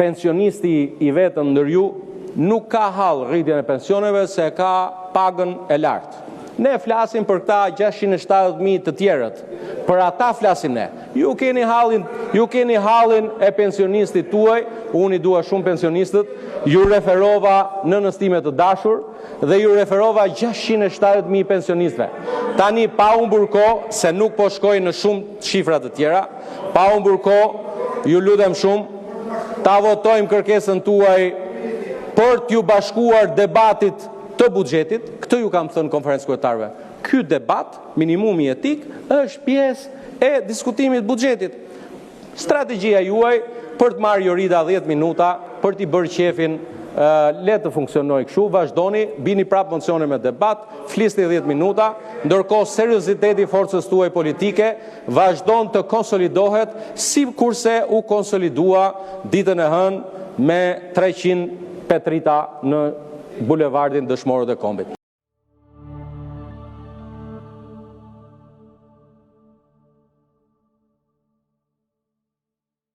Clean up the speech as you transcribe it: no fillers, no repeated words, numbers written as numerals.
pensionisti i vetëm ndër ju nuk ka hall rritjen e pensioneve se ka pagën e lartë. Ne flasim për këta 670.000 të tjerët. Për ata flasim ne. Ju keni hallin e pensionistit tuaj, unë i dua shumë pensionistët, ju referova në nëstime të dashur dhe ju referova 670.000 pensionistëve. Tani pa humbur kohë, se nuk po shkoj në shumë shifra të tjera, pa humbur kohë, ju lutem shumë, ta votojmë kërkesën tuaj për t'ju bashkuar debatit të buxhetit. Këtë ju kam thënë konferencë kryetarëve. Ky debat, minimumi etik, është pjesë e diskutimit buxhetit. Strategjia juaj për të marrë Jorida 10 minuta, për t'i bërë qefin, le të funksionoj kështu, vazhdoni, bini prapë mocione me debat, flisni 10 minuta, ndërkohë serioziteti i forcës tuaj politike vazhdon të konsolidohet, si kurse u konsolidua ditën e hënë me 300 petrita në bulevardin Dëshmorët e Kombit.